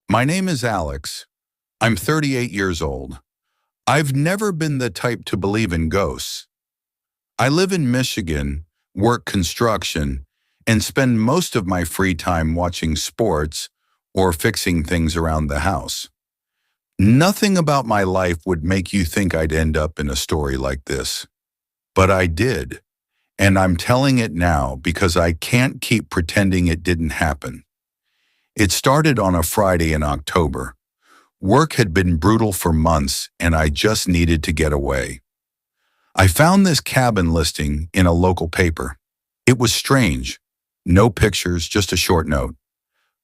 My name is Alex. I'm 38 years old. I've never been the type to believe in ghosts. I live in Michigan, work construction, and spend most of my free time watching sports or fixing things around the house. Nothing about my life would make you think I'd end up in a story like this. But I did, and I'm telling it now because I can't keep pretending it didn't happen. It started on a Friday in October. Work had been brutal for months, and I just needed to get away. I found this cabin listing in a local paper. It was strange. No pictures, just a short note.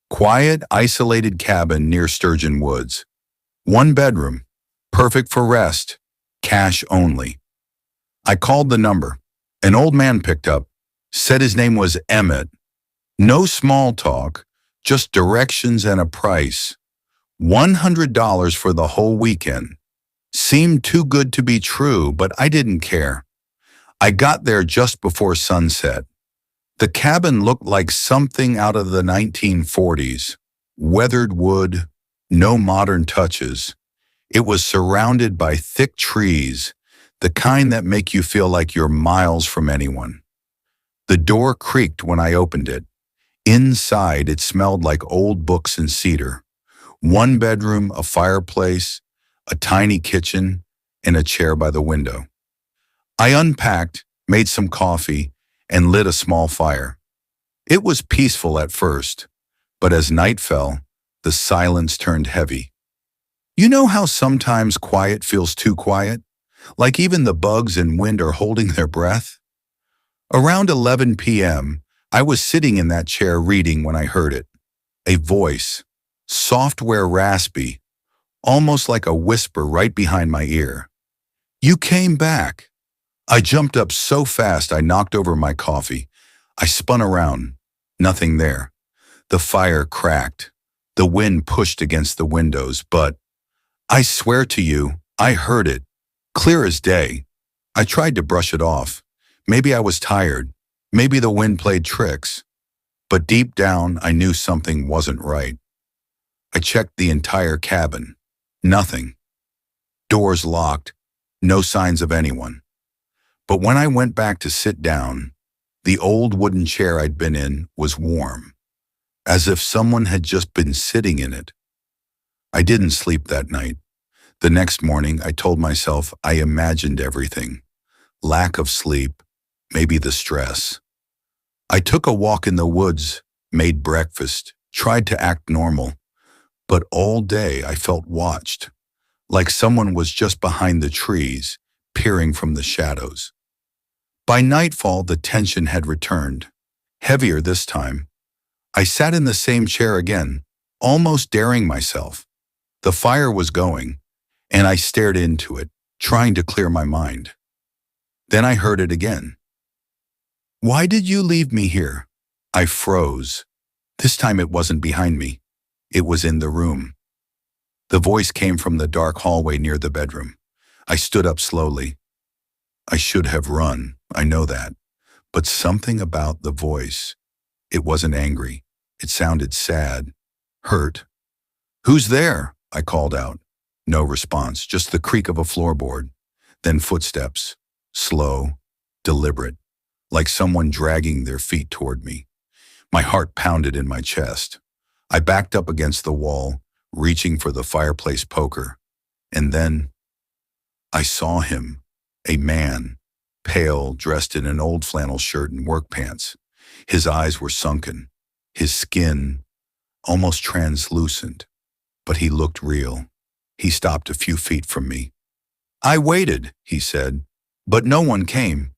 Quiet, isolated cabin near Sturgeon Woods. 1 bedroom, perfect for rest, cash only. I called the number. An old man picked up, said his name was Emmett. No small talk, just directions and a price. $100 for the whole weekend. Seemed too good to be true, but I didn't care. I got there just before sunset. The cabin looked like something out of the 1940s. Weathered wood, no modern touches. It was surrounded by thick trees, the kind that make you feel like you're miles from anyone. The door creaked when I opened it. Inside, it smelled like old books and cedar. 1 bedroom, a fireplace, a tiny kitchen, and a chair by the window. I unpacked, made some coffee, and lit a small fire. It was peaceful at first, but as night fell, the silence turned heavy. You know how sometimes quiet feels too quiet? Like even the bugs and wind are holding their breath? Around 11 p.m., I was sitting in that chair reading when I heard it. A voice, software raspy, almost like a whisper right behind my ear. "You came back." I jumped up so fast I knocked over my coffee. I spun around. Nothing there. The fire cracked. The wind pushed against the windows, but I swear to you, I heard it, clear as day. I tried to brush it off. Maybe I was tired. Maybe the wind played tricks. But deep down, I knew something wasn't right. I checked the entire cabin. Nothing. Doors locked. No signs of anyone. But when I went back to sit down, the old wooden chair I'd been in was warm, as if someone had just been sitting in it. I didn't sleep that night. The next morning, I told myself I imagined everything. Lack of sleep, maybe the stress. I took a walk in the woods, made breakfast, tried to act normal, but all day I felt watched, like someone was just behind the trees, peering from the shadows. By nightfall, the tension had returned, heavier this time. I sat in the same chair again, almost daring myself. The fire was going, and I stared into it, trying to clear my mind. Then I heard it again. "Why did you leave me here?" I froze. This time it wasn't behind me. It was in the room. The voice came from the dark hallway near the bedroom. I stood up slowly. I should have run, I know that. But something about the voice. It wasn't angry. It sounded sad, hurt. "Who's there?" I called out. No response, just the creak of a floorboard. Then footsteps, slow, deliberate, like someone dragging their feet toward me. My heart pounded in my chest. I backed up against the wall, reaching for the fireplace poker. And then I saw him, a man, pale, dressed in an old flannel shirt and work pants. His eyes were sunken, his skin almost translucent, but he looked real. He stopped a few feet from me. "I waited," he said, "but no one came."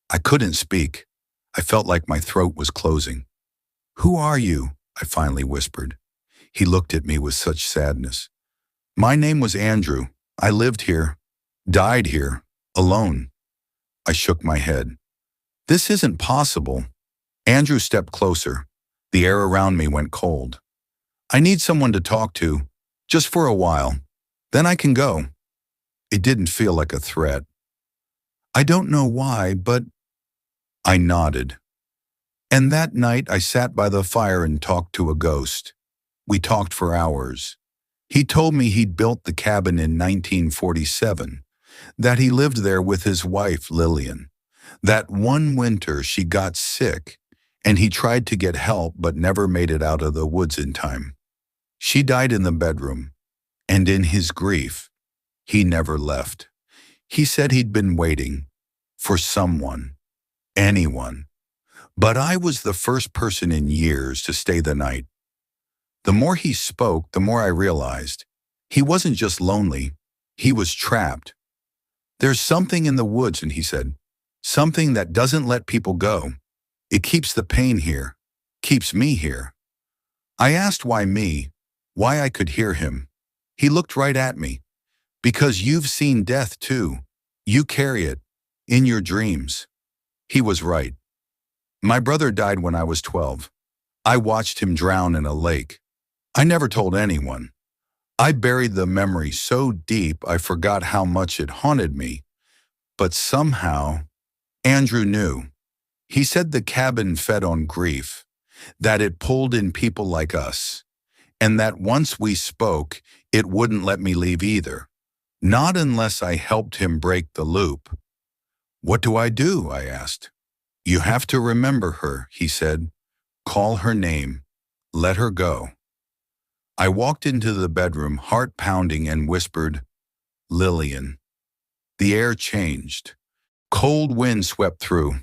I couldn't speak. I felt like my throat was closing. "Who are you?" I finally whispered. He looked at me with such sadness. "My name was Andrew. I lived here, died here, alone." I shook my head. "This isn't possible." Andrew stepped closer. The air around me went cold. "I need someone to talk to, just for a while. Then I can go." It didn't feel like a threat. "I don't know why, but..." I nodded. And that night I sat by the fire and talked to a ghost. We talked for hours. He told me he'd built the cabin in 1947, that he lived there with his wife, Lillian. That one winter she got sick, and he tried to get help but never made it out of the woods in time. She died in the bedroom, and in his grief, he never left. He said he'd been waiting for someone, anyone. But I was the first person in years to stay the night. The more he spoke, the more I realized he wasn't just lonely, he was trapped. There's something in the woods, and he said, something that doesn't let people go. It keeps the pain here, keeps me here. I asked why me, why I could hear him. He looked right at me. Because you've seen death too. You carry it in your dreams. He was right. My brother died when I was 12. I watched him drown in a lake. I never told anyone. I buried the memory so deep I forgot how much it haunted me. But somehow, Andrew knew. He said the cabin fed on grief, that it pulled in people like us, and that once we spoke, it wouldn't let me leave either. Not unless I helped him break the loop. What do? I asked. You have to remember her, he said. Call her name. Let her go. I walked into the bedroom, heart pounding, and whispered, Lillian. The air changed. Cold wind swept through.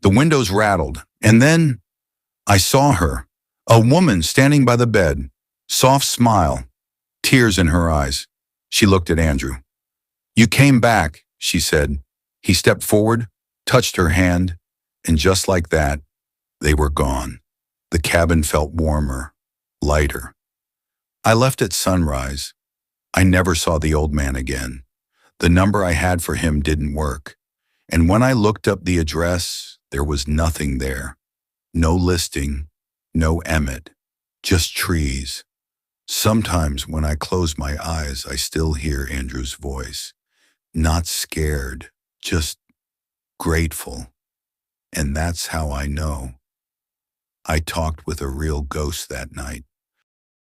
The windows rattled. And then I saw her, a woman standing by the bed, soft smile, tears in her eyes. She looked at Andrew. You came back, she said. He stepped forward, touched her hand, and just like that, they were gone. The cabin felt warmer, lighter. I left at sunrise. I never saw the old man again. The number I had for him didn't work. And when I looked up the address, there was nothing there. No listing, no Emmett, just trees. Sometimes when I close my eyes, I still hear Andrew's voice. Not scared, just grateful. And that's how I know I talked with a real ghost that night.